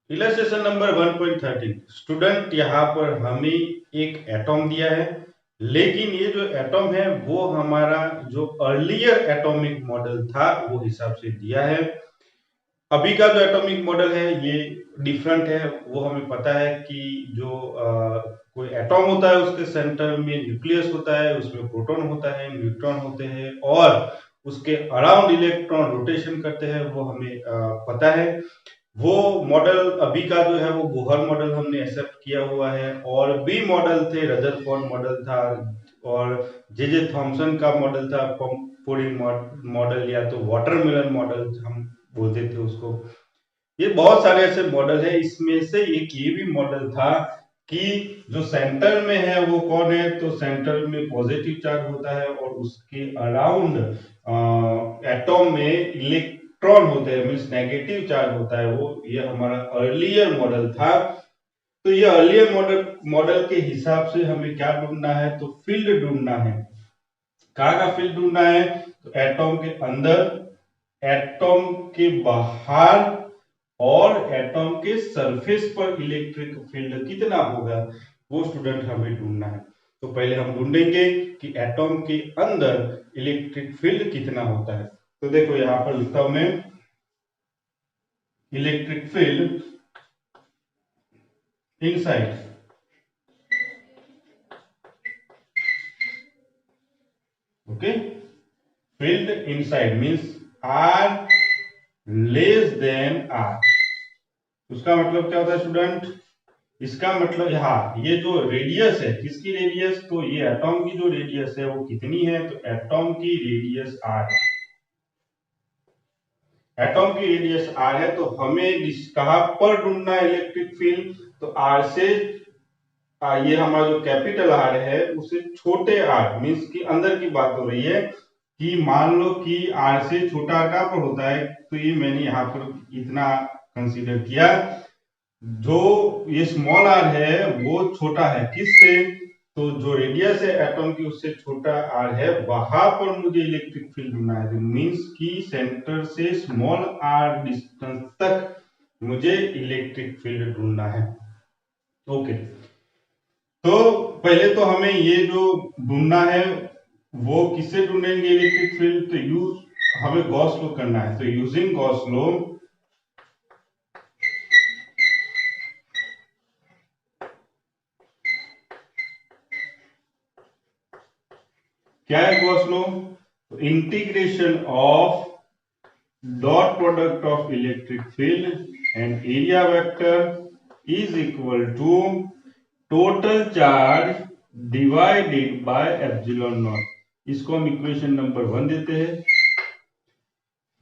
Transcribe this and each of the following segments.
Illustration number 1.13 student, यहाँ पर हमें एक एटॉम दिया है, लेकिन ये जो एटॉम है वो हमारा जो अर्लियर एटॉमिक मॉडल था वो हिसाब से दिया है। अभी का जो एटॉमिक मॉडल है ये डिफरेंट है। वो हमें पता है कि जो कोई एटॉम होता है उसके सेंटर में न्यूक्लियस होता है, उसमें प्रोटॉन होता है, न्यूट्रॉन होते हैं और उसके अराउंड इलेक्ट्रॉन रोटेशन करते हैं, वो हमें पता है। वो मॉडल अभी का जो है वो बोहर मॉडल हमने एक्सेप्ट किया हुआ है, और भी मॉडल थे, रदरफोर्ड मॉडल था और जे जे थॉमसन का मॉडल था, पम्पोरिन मॉडल या तो वाटरमेलन मॉडल हम बोलते थे उसको। ये बहुत सारे ऐसे मॉडल है, इसमें से एक ये भी मॉडल था कि जो सेंटर में है वो कौन है, तो सेंटर में पॉजिटिव चार्ज होता है और उसके अराउंड एटॉम में इलेक्ट्रॉन होते हैं, मीन्स नेगेटिव चार्ज होता है वो। ये हमारा अर्लियर मॉडल था। तो ये अर्लियर मॉडल के हिसाब से हमें क्या ढूंढना है, तो फील्ड ढूंढना है। कहाँ का फील्ड ढूंढना है, तो एटॉम के अंदर, एटॉम के बाहर और एटॉम के सरफेस पर इलेक्ट्रिक फील्ड कितना होगा, वो स्टूडेंट हमें ढूंढना है। तो पहले हम ढूंढेंगे कि एटॉम के अंदर इलेक्ट्रिक फील्ड कितना होता है। तो देखो यहां पर लिखता हूं मैं, electric field inside, okay, field inside means R less than R. उसका मतलब क्या होता है स्टूडेंट, इसका मतलब यहाँ ये जो रेडियस है, किसकी रेडियस, तो ये एटॉम की जो रेडियस है वो कितनी है, तो एटॉम की रेडियस आर है। एटॉम की रेडियस आर है, तो हमें कहां पर ढूंढना है इलेक्ट्रिक फील्ड, तो आर से ये हमारा जो कैपिटल आर है उसे छोटे आर मीन्स की अंदर की बात हो रही है, कि मान लो कि आर से छोटा आर कहां पर होता है, तो ये मैंने यहाँ पर इतना कंसीडर किया। जो ये स्मॉल आर है वो छोटा है किससे, तो जो रेडियस है एटॉम की उससे छोटा आर है, वहां पर मुझे इलेक्ट्रिक फील्ड ढूंढना है। मींस कि सेंटर से स्मॉल आर डिस्टेंस तक मुझे इलेक्ट्रिक फील्ड ढूंढना है। ओके, तो पहले तो हमें ये जो ढूंढना है वो किससे ढूंढेंगे इलेक्ट्रिक फील्ड, तो यूज हमें गॉस लॉ करना है। तो यूजिंग गॉस लॉ, क्या है गॉस लॉ, तो integration of dot product of electric field and area vector is equal to total charge divided by epsilon naught। इसको हम इक्वेशन नंबर 1 देते हैं।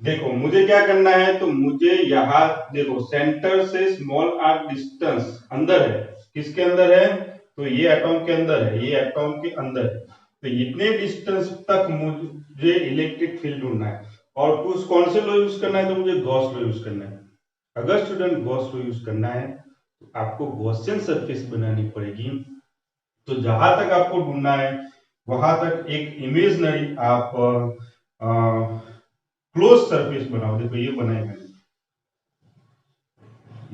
देखो मुझे क्या करना है, तो मुझे यहां देखो सेंटर से स्मॉल आर डिस्टेंस अंदर है, किसके अंदर है, तो ये एटॉम के अंदर है, ये एटॉम के अंदर है। तो इतने डिस्टेंस तक मुझे इलेक्ट्रिक फील्ड ढूंढना है, और कुछ कौन से लॉ यूज करना है, तो मुझे गॉस लॉ यूज करना है। अगर स्टूडेंट गॉस लॉ यूज करना है तो आपको गॉसियन सरफेस बनानी पड़ेगी। तो जहां तक आपको ढूंढना है वहां तक एक इमेजनरी आप क्लोज सरफेस बनाओ। देखो ये बनाई मैंने,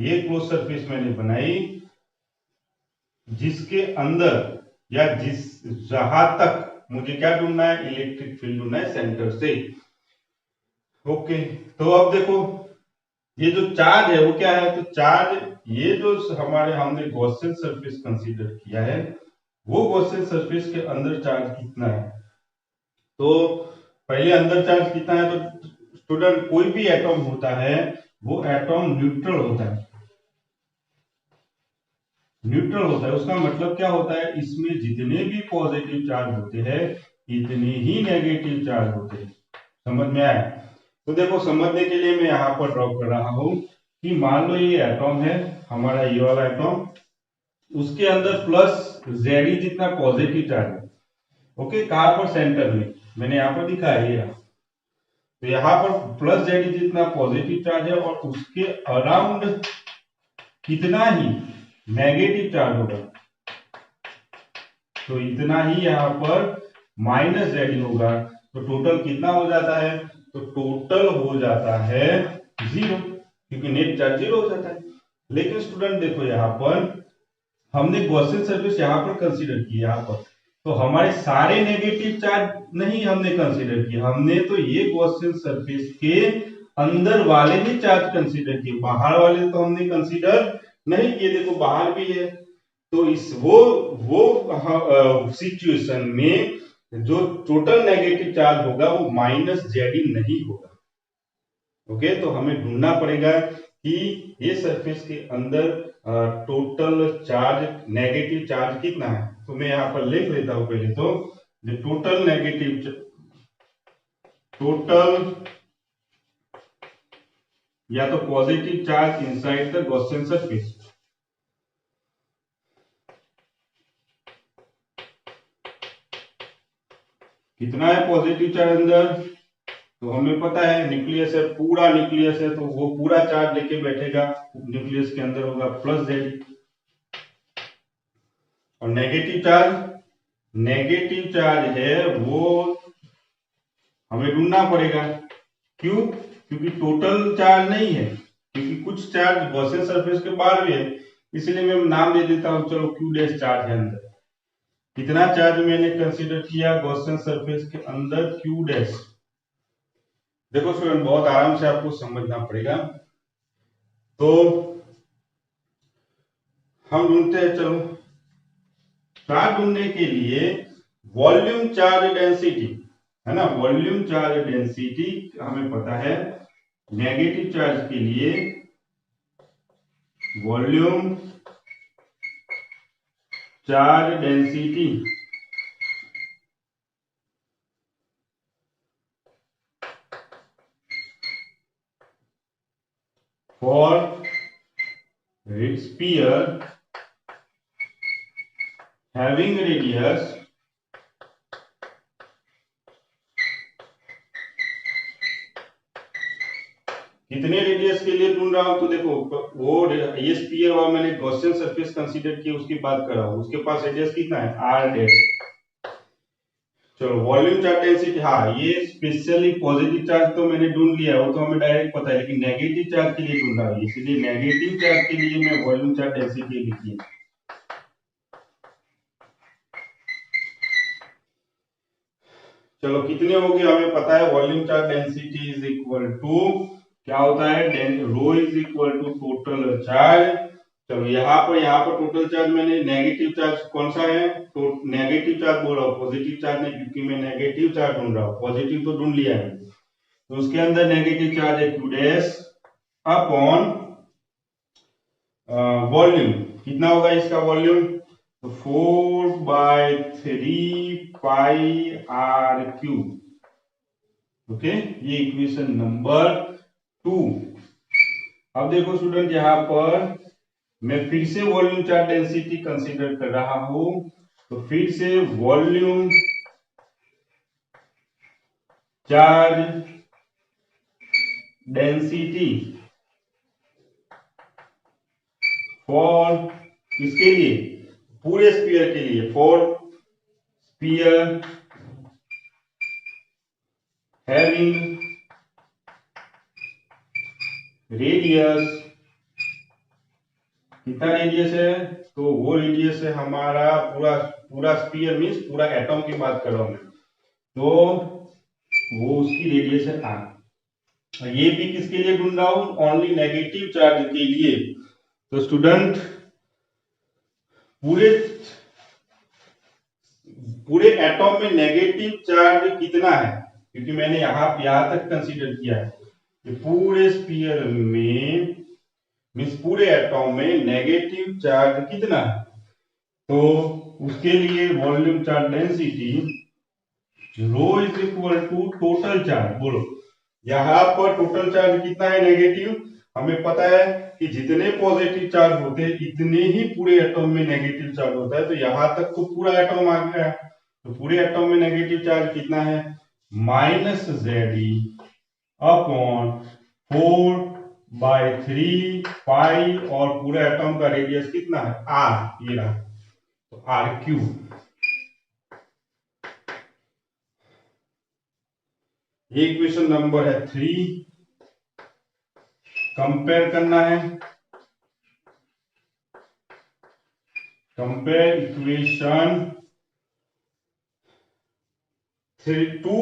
ये क्लोज सरफेस मैंने बनाई, जिसके अंदर या जिस जहां तक मुझे क्या ढूंढना है, इलेक्ट्रिक फील्ड ढूंढना है सेंटर से। ओके, तो अब देखो ये जो चार्ज है वो क्या है, तो चार्ज ये जो हमारे हमने गॉसियन सरफेस कंसीडर किया है, वो गॉसियन सरफेस के अंदर चार्ज कितना है। तो पहले अंदर चार्ज कितना है, तो स्टूडेंट कोई भी एटॉम होता है वो एटॉम न्यूट्रल होता है। न्यूट्रल होता है उसका मतलब क्या होता है, इसमें जितने भी पॉजिटिव चार्ज होते हैं इतने ही नेगेटिव चार्ज होते हैं। समझ में आया। तो देखो समझने के लिए मैं यहाँ पर ड्रॉ कर रहा हूं कि मान लो ये एटॉम है हमारा, ये वाला एटॉम, उसके अंदर प्लस जेडी जितना पॉजिटिव चार्ज है। ओके, कहां पर, सेंटर में, मैंने यहाँ पर दिखा है ये। तो यहाँ पर प्लस जेडी जितना पॉजिटिव चार्ज है और उसके अराउंड कितना ही नेगेटिव चार्ज होगा, तो इतना ही यहाँ पर माइनस जेडी होगा। तो टोटल कितना हो जाता है, तो टोटल हो जाता है 0, क्योंकि नेट चार्ज 0 हो जाता है। लेकिन स्टूडेंट देखो यहाँ पर हमने गॉसियन सरफेस यहाँ पर कंसीडर किया, यहाँ पर तो हमारे सारे नेगेटिव चार्ज नहीं हमने कंसीडर किया, हमने तो ये गॉसियन सरफेस के अंदर वाले ही चार्ज कंसीडर किए, बाहर वाले तो हमने कंसीडर नहीं किए। देखो बाहर भी है, तो इस वो सिचुएशन में जो टोटल नेगेटिव चार्ज होगा वो माइनस जेडी नहीं होगा। ओके, तो हमें ढूंढना पड़ेगा कि ये सरफेस के अंदर टोटल चार्ज, नेगेटिव चार्ज कितना है। तो मैं यहाँ पर लिख लेता हूं पहले तो, जो टोटल या तो positive charge inside the Gaussian surface, कितना है पॉजिटिव चार्ज अंदर, तो हमें पता है न्यूक्लियस है, पूरा न्यूक्लियस है, तो वो पूरा चार्ज लेके बैठेगा, न्यूक्लियस के अंदर होगा प्लस जेड। और नेगेटिव चार्ज है वो हमें ढूंढना पड़ेगा। क्यों? क्योंकि टोटल चार्ज नहीं है, क्योंकि कुछ चार्ज गॉसियन सरफेस के बाहर भी है, इसलिए मैं नाम दे देता हूं, चलो क्यू डैश चार्ज है अंदर। कितना चार्ज मैंने कंसीडर किया गॉसियन सरफेस के अंदर? Q dash. देखो स्टूडेंट बहुत आराम से आपको समझना पड़ेगा, तो हम ढूंढते हैं, चलो चार्ज ढूंढने के लिए वॉल्यूम चार्ज डेंसिटी है ना, वॉल्यूम चार्ज डेंसिटी हमें पता है। नेगेटिव चार्ज के लिए volume charge density for sphere having radius कितने रेडियस के लिए ढूंढ रहा हूं, तो देखो वो ये स्फीयर और मैंने गॉसियन सरफेस कंसीडर किया, उसकी बात कर रहा हूं, उसके पास रेडियस कितना है? R dash. चलो वॉल्यूम चार्ज डेंसिटी, हाँ ये स्पेशली पॉजिटिव चार्ज तो मैंने ढूंढ लिया, वो तो हमें डायरेक्ट पता है, लेकिन नेगेटिव चार्ज के लिए ढूंढ रहा हूं, इसलिए नेगेटिव चार्ज के लिए मैं वॉल्यूम चार्ज डेंसिटी लिखी। चलो कितने हो गए हमें पता है, volume charge density is equal to क्या होता है, rho is equal to total charge. चलो यहाँ पर टोटल चार्ज मैंने, नेगेटिव चार्ज कौन सा है, तो नेगेटिव चार्ज बोल रहा हूँ, पॉजिटिव चार्ज नहीं, क्योंकि मैं नेगेटिव चार्ज ढूंढ रहा हूँ, पॉजिटिव तो ढूंढ लिया है। तो उसके अंदर नेगेटिव चार्ज है क्यू डैश अपॉन वॉल्यूम, कितना होगा इसका वॉल्यूम, तो 4/3 पाई r क्यूब। ओके, ये इक्वेशन नंबर 2। अब देखो स्टूडेंट यहाँ पर मैं फिर से वॉल्यूम चार्ज डेंसिटी कंसीडर कर रहा हूं, तो फिर से वॉल्यूम चार्ज डेंसिटी फॉर किसके लिए, पूरे स्फीयर के लिए, फॉर स्फीयर हैविंग रेडियस, कितना रेडियस है, तो वो रेडियस है हमारा पूरा, पूरा स्फीयर मींस पूरा एटम की बात कर रहा हूं मैं, तो वो उसकी रेडियस है आर। ये भी किसके लिए ढूंढ रहा हूं, ओनली नेगेटिव चार्ज के लिए। तो स्टूडेंट पूरे पूरे एटॉम में नेगेटिव चार्ज कितना है, क्योंकि मैंने यहां तक कंसीडर किया है कि पूरे स्फीयर में मींस पूरे एटॉम में नेगेटिव चार्ज कितना है, तो उसके लिए volume charge density rho is equal to total charge. बोलो यहाँ पर टोटल चार्ज कितना है नेगेटिव, हमें पता है कि जितने पॉजिटिव चार्ज होते हैं इतने ही पूरे एटॉम में नेगेटिव चार्ज होता है, तो यहां तक तो पूरा एटॉम आ गया, तो पूरे एटॉम में नेगेटिव चार्ज कितना है, -Ze अपॉन 4/3 पाई, और पूरे एटॉम का रेडियस कितना है, आर, ये रहा, तो आर क्यूब। ये इक्वेशन नंबर है 3, कंपेयर करना है। Compare equation 2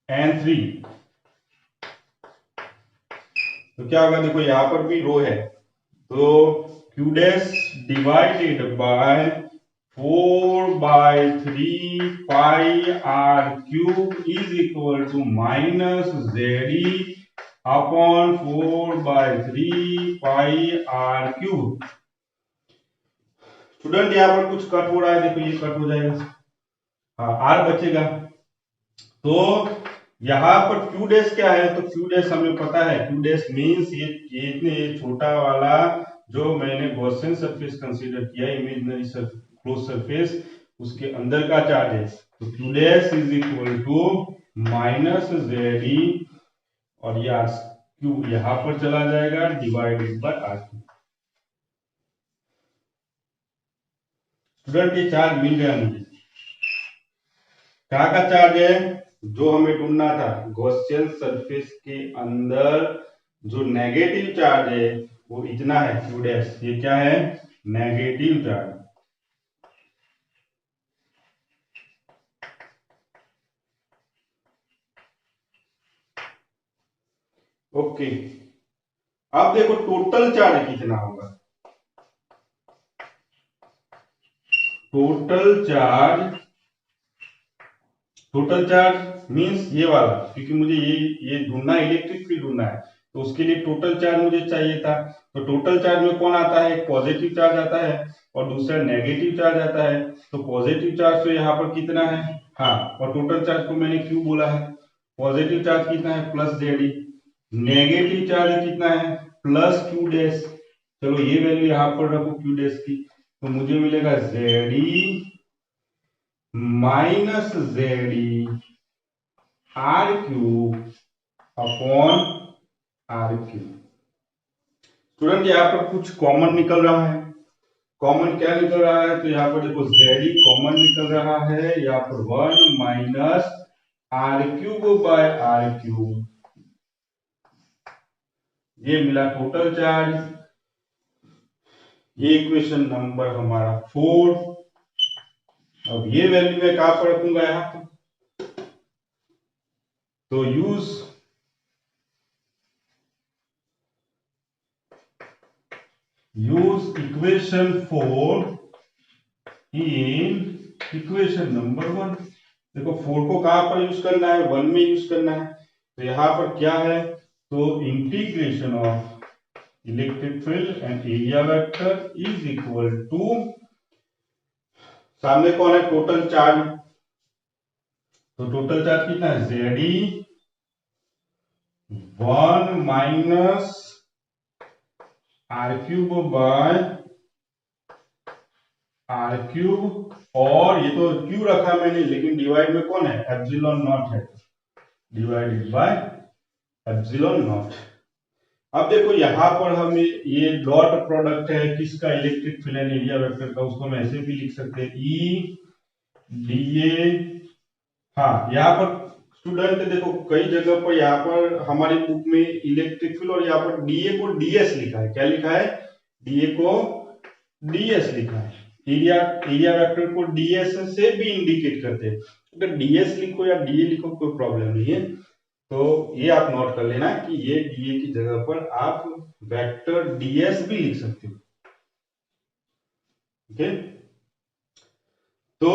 and 3। तो क्या होगा, देखो यहां पर भी रो है, तो q dash divided by 4/3 pi r cube is equal to minus ZE upon 4/3 pi r cube. Student यहाँ पर कुछ कट हो रहा है, देखो ये कट हो जाएगा, हाँ r बचेगा। तो यहाँ पर q डैश क्या है, तो q डैश हमें पता है, q डैश मींस ये छोटा वाला जो मैंने गॉसियन सरफेस कंसीडर किया, इमेजिनरी क्लोज सरफेस, उसके अंदर का चार्ज है। तो q dash is equal to minus ZE, और ये r क्यूब यहाँ पर चला जाएगा divided by r cube. Student ये चार्ज मिल गया मुझे, क्या का चार्ज है जो हमें ढूंढना था, गॉसियन सरफेस के अंदर जो नेगेटिव चार्ज है वो इतना है q डैश, ये क्या है, नेगेटिव चार्ज। ओके, अब देखो टोटल चार्ज कितना होगा, टोटल चार्ज मींस ये वाला, क्योंकि मुझे ये ढूंढना, इलेक्ट्रिक फील्ड ढूंढना है, तो उसके लिए टोटल चार्ज मुझे चाहिए था। तो टोटल चार्ज में कौन आता है, एक पॉजिटिव चार्ज आता है और दूसरा नेगेटिव चार्ज आता है। तो पॉजिटिव चार्ज तो यहाँ पर कितना है, हाँ, और टोटल चार्ज को मैंने क्यों बोला है, पॉजिटिव चार्ज कितना है प्लस ZE, नेगेटिव चार्ज कितना है प्लस q डैश। चलो ये वैल्यू यहाँ पर रखो q डैश की, तो मुझे मिलेगा ZE minus ZE r cube upon r cube. Student यहाँ पर कुछ कॉमन निकल रहा है, कॉमन क्या निकल रहा है, तो यहाँ पर देखो ZE कॉमन निकल रहा है, यहाँ पर 1 minus r cube by r cube, ये मिला टोटल चार्ज। ये इक्वेशन नंबर हमारा 4। अब ये वैल्यू मैं कहां पर रखूंगा, यहां पर, तो use equation 4 in equation number 1। देखो 4 को कहां पर यूज करना है, 1 में यूज करना है। तो यहां पर क्या है, तो integration of electric field and area vector is equal to, सामने कौन है, टोटल चार्ज, तो टोटल चार्ज कितना है, ZE 1 minus r cube by r cube, और ये तो क्यू रखा मैंने, लेकिन डिवाइड में कौन है, एप्सिलॉन नॉट है, डिवाइडेड बाय एप्सिलॉन नॉट। अब देखो यहाँ पर हमें ये डॉट प्रोडक्ट है किसका, electric field and area vector का, उसको हम ऐसे भी लिख सकते हैं E dA। हाँ, यहाँ पर स्टूडेंट देखो कई जगह पर यहाँ पर हमारी बुक में इलेक्ट्रिक फील्ड और यहाँ पर डीए को डीएस लिखा है, क्या लिखा है, डीए को डीएस लिखा है। एरिया वेक्टर को डीएस से भी इंडिकेट करते हैं, अगर डीएस लिखो या डीए लिखो कोई प्रॉब्लम नहीं है। तो ये आप नोट कर लेना कि ये डीए की जगह पर आप वेक्टर डीएस भी लिख सकते हो। ओके, तो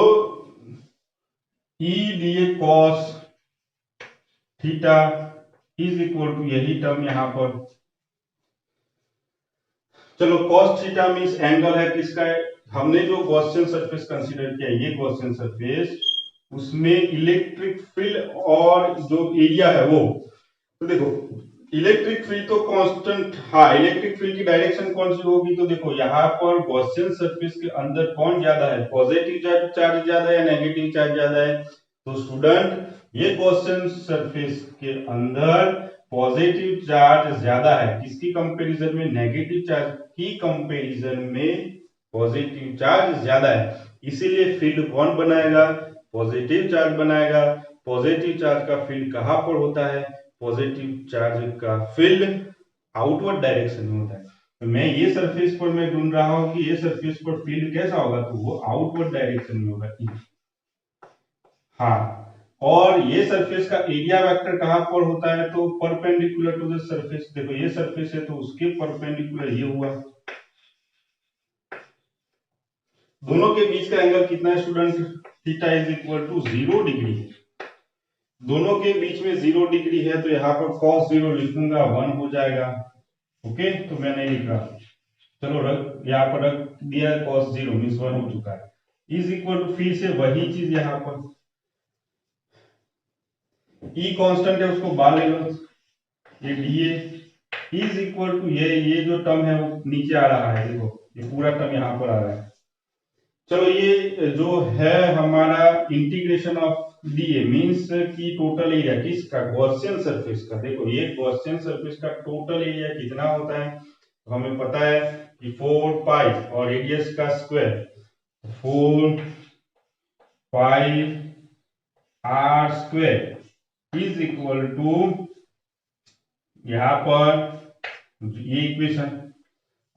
E dA cos theta is equal to, यही टर्म यहां पर, चलो cos थीटा मींस एंगल है किसका है, हमने जो गॉसियन सरफेस कंसीडर किया, ये गॉसियन सरफेस, उसमें इलेक्ट्रिक फील्ड और जो एरिया है वो, तो देखो इलेक्ट्रिक फील्ड तो कांस्टेंट, हाँ इलेक्ट्रिक फील्ड की डायरेक्शन कौन सी होगी, तो देखो यहाँ पर गॉसियन सरफेस के अंदर कौन ज्यादा है, पॉजिटिव चार्ज ज्यादा है या नेगेटिव चार्ज ज्यादा है, तो स्टूडेंट ये गॉसियन सरफेस के अंदर पॉजिटिव चार्ज ज्यादा है, किसकी कंपैरिजन में, नेगेटिव चार्ज की कंपैरिजन में पॉजिटिव चार्ज ज्यादा है, इसीलिए फील्ड कौन बनाएगा, पॉजिटिव चार्ज बनाएगा। पॉजिटिव चार्ज का फील्ड कहां पर होता है, पॉजिटिव चार्ज का फील्ड आउटवर्ड डायरेक्शन में होता है। तो मैं ये सरफेस पर मैं ढूंढ रहा हूं कि ये सरफेस पर फील्ड कैसा होगा, तो वो आउटवर्ड डायरेक्शन में होगा। हाँ, और ये सरफेस का एरिया वेक्टर कहां पर होता है, तो परपेंडिकुलर टू द सरफेस। देखो ये सरफेस है तो उसके परपेंडिकुलर ये हुआ। दोनों के बीच का एंगल कितना है student, theta is equal to 0 degree. दोनों के बीच में 0 डिग्री है तो यहाँ पर cos 0 लिखूंगा 1 हो जाएगा। ओके, तो मैं नहीं लिख रहा, चलो रख, यहाँ पर रख दिया cos 0 मीन्स 1 हो चुका है। इज इक्वल टू फिर से वही चीज यहाँ पर ई कांस्टेंट है उसको बाहर ले लो, ये dA इज इक्वल टू ये जो टर्म है वो नीचे आ रहा है, देखो ये पूरा टर्म यहाँ पर आ रहा है। चलो ये जो है हमारा इंटीग्रेशन ऑफ dA मींस की टोटल एरिया किसका, गॉसियन सरफेस का। देखो ये गॉसियन सरफेस का टोटल एरिया कितना होता है, तो हमें पता है कि 4 पाई और रेडियस का square 4 pi r square is equal to, यहाँ पर ये इक्वेशन।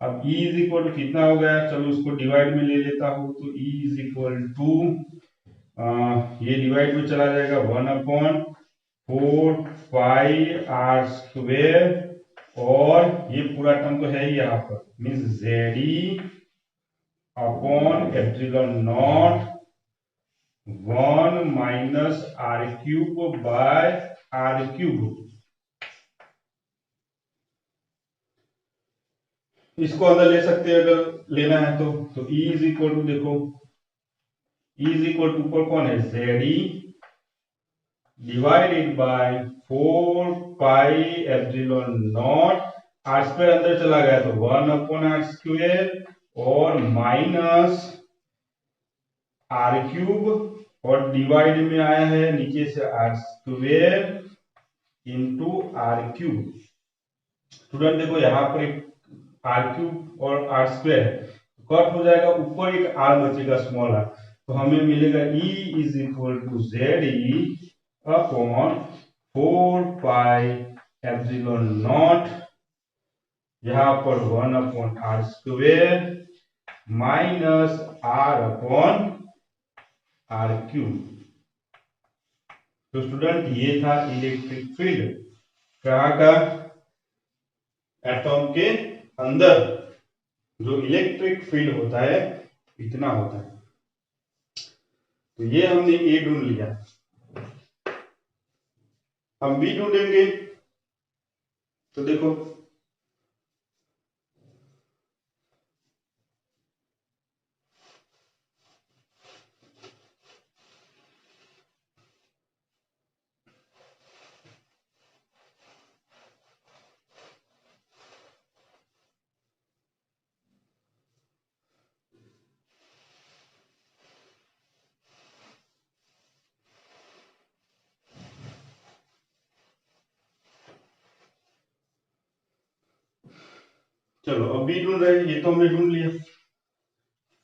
अब E इज इक्वल टू कितना हो गया, चलो उसको डिवाइड में ले लेता हूं, तो E इज इक्वल टू ये डिवाइड में चला जाएगा 1/4 पाई r स्क्वायर और ये पूरा टर्म तो है ही यहाँ पर means ZE upon epsilon not 1 minus r cube by r cube. इसको अंदर ले सकते हैं अगर लेना है तो E इज इक्वल टू, देखो E इज इक्वल टू ऊपर कौन है ZE divided by 4 pi epsilon not, r square अंदर चला गया तो 1/r स्क्वायर और माइनस r क्यूब और डिवाइड में आया है नीचे से r square into r cube. Student देखो यहाँ पर एक r क्यूब और r स्क्वायर कट हो जाएगा, ऊपर एक r बचेगा स्मॉल r, तो हमें मिलेगा E is equal to ZE upon 4 pi epsilon naught, यहाँ पर 1/r square minus r upon r cube. तो स्टूडेंट ये था इलेक्ट्रिक फील्ड कहाँ का, एटॉम के अंदर जो इलेक्ट्रिक फील्ड होता है इतना होता है। तो ये हमने ए ढूंढ लिया, हम बी ढूंढेंगे। तो देखो चलो अब बी ढूंढ रहे हैं, ये तो हमने ढूंढ लिया।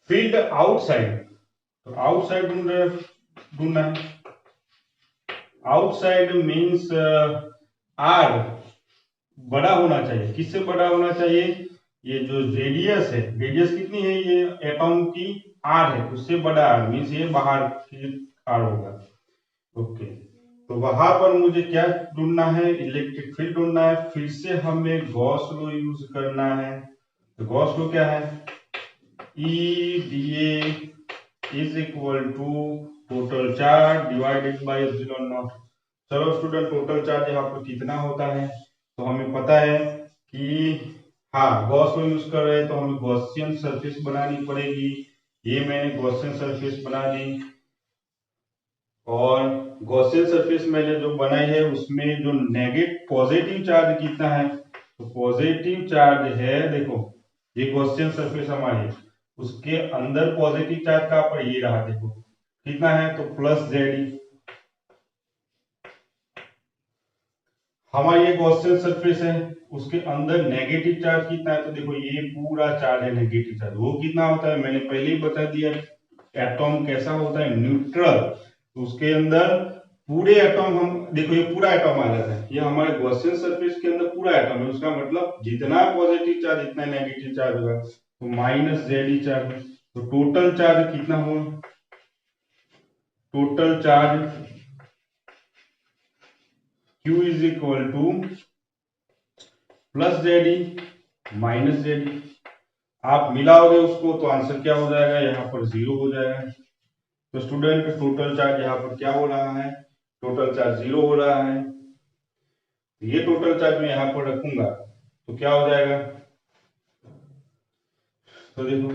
फील्ड आउटसाइड, तो आउटसाइड ढूंढना है। आउटसाइड मीन्स आर बड़ा होना चाहिए, किससे बड़ा होना चाहिए, ये जो रेडियस है, रेडियस कितनी है ये एटॉम की आर है, उससे बड़ा आर मीन्स ये बाहर की आर होगा। ओके, तो वहां पर मुझे क्या ढूंढना है, इलेक्ट्रिक फील्ड ढूंढना है। फिर से हमें गॉस लॉ यूज करना है। तो गॉस लॉ क्या है, E dA is equal to total charge divided by epsilon naught. चलो स्टूडेंट टोटल चार्ज यहाँ पर कितना होता है, तो हमें पता है कि हाँ गॉस लॉ यूज कर रहे हैं तो हमें गॉसियन सरफेस बनानी पड़ेगी। ये मैंने गॉसियन सरफेस बना दी और गॉसियन सरफेस मैंने जो बनाई है उसमें जो पॉजिटिव चार्ज कितना है, तो पॉजिटिव चार्ज है, देखो ये गॉसियन सरफेस हमारी, उसके अंदर पॉजिटिव चार्ज कहां पर, ये रहा, देखो कितना है, तो प्लस ZE। हमारी ये गॉसियन सरफेस है, उसके अंदर नेगेटिव चार्ज कितना है, तो देखो ये पूरा चार्ज है नेगेटिव चार्ज, वो कितना होता है मैंने पहले ही बता दिया, एटॉम कैसा होता है, न्यूट्रल। तो उसके अंदर पूरे एटॉम हम देखो ये पूरा एटॉम आ जाता है, ये हमारे गॉसियन सरफेस के अंदर पूरा एटॉम है, उसका मतलब जितना पॉजिटिव चार्ज इतना नेगेटिव चार्ज होगा, तो माइनस जेड चार्ज। तो टोटल चार्ज कितना होगा, total charge Q is equal two plus Z minus Z. आप मिलाओगे उसको तो आंसर क्या हो जाएगा, यहाँ पर 0 हो जाएगा। तो स्टूडेंट टोटल चार्ज यहाँ पर क्या हो रहा है, टोटल चार्ज 0 हो रहा है। ये टोटल चार्ज मैं यहाँ पर रखूंगा तो क्या हो जाएगा, तो देखो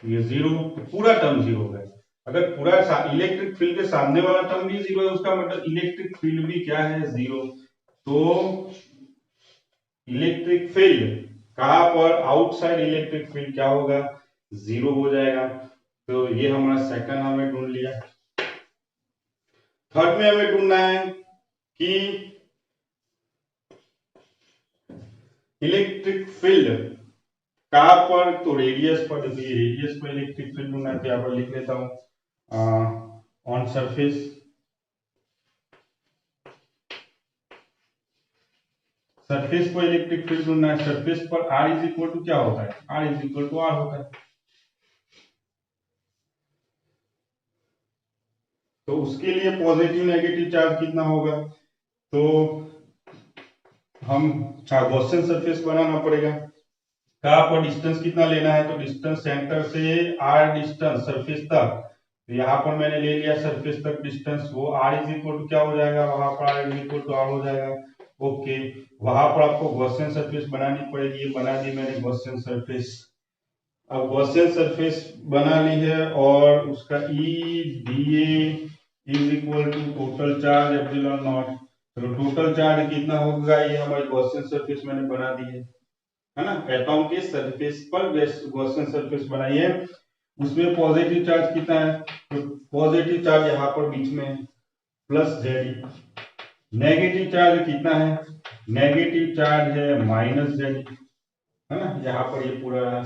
ये 0, तो पूरा टर्म 0 है। अगर पूरा इलेक्ट्रिक फील्ड के सामने वाला टर्म भी 0 है, उसका मतलब इलेक्ट्रिक फील्ड भी क्या है, 0। तो इलेक्ट्रिक फील्ड कहां पर, आउटसाइड इलेक्ट्रिक फील्ड क्या होगा, 0 हो जाएगा। तो ये हमारा सेकंड हमें ढूंढ लिया। थर्ड में हमें ढूंढना है कि इलेक्ट्रिक फील्ड कहां पर, तो रेडियस पर। देखिए रेडियस पर इलेक्ट्रिक फील्ड ढूंढना है, तो यहाँ पर लिख लेता हूं ऑन सरफेस। सरफेस पर इलेक्ट्रिक फील्ड ढूंढना है, सरफेस पर आर इज इक्वल टू क्या होता है, R is equal to R होता है। तो उसके लिए पॉजिटिव नेगेटिव चार्ज कितना होगा, तो हम गॉसियन सरफेस बनाना पड़ेगा। कहां पर डिस्टेंस कितना लेना है, तो डिस्टेंस सेंटर से आर डिस्टेंस सरफेस तक, तो यहाँ पर मैंने ले लिया सरफेस तक डिस्टेंस, वो आर इज इक्वल टू क्या हो जाएगा, वहां पर R is equal to R हो जाएगा। ओके, वहां पर आपको गॉसियन सरफेस बनानी पड़ेगी, ये बना दी मैंने गॉसियन सरफेस। अब गॉसियन सरफेस बना ली है और उसका E D is equal to total charge epsilon naught. तो टोटल चार्ज कितना होगा, ये हमारी गॉसियन सरफेस मैंने बना दी है ना, एटॉम के सरफेस पर गॉसियन सरफेस बनाई है। उसमें पॉजिटिव चार्ज कितना है, तो पॉजिटिव चार्ज यहाँ पर बीच में है प्लस जेड। नेगेटिव चार्ज कितना है, नेगेटिव चार्ज है माइनस जेड, है ना, यहाँ पर ये पूरा रहा।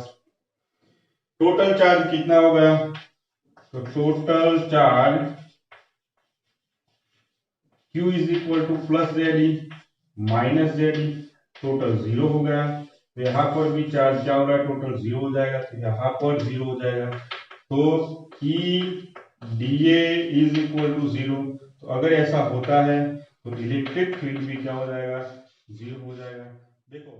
टोटल चार्ज कितना हो गया, तो total charge Q is equal two plus Z minus Z, total 0 हो गया। तो यहाँ पर भी चार्ज क्या होगा, टोटल 0 हो जाएगा, तो यहाँ पर 0 हो जाएगा। तो E dA is equal to 0। तो अगर ऐसा होता है तो इलेक्ट्रिक फील्ड भी क्या हो जाएगा, 0 हो जाएगा। देखो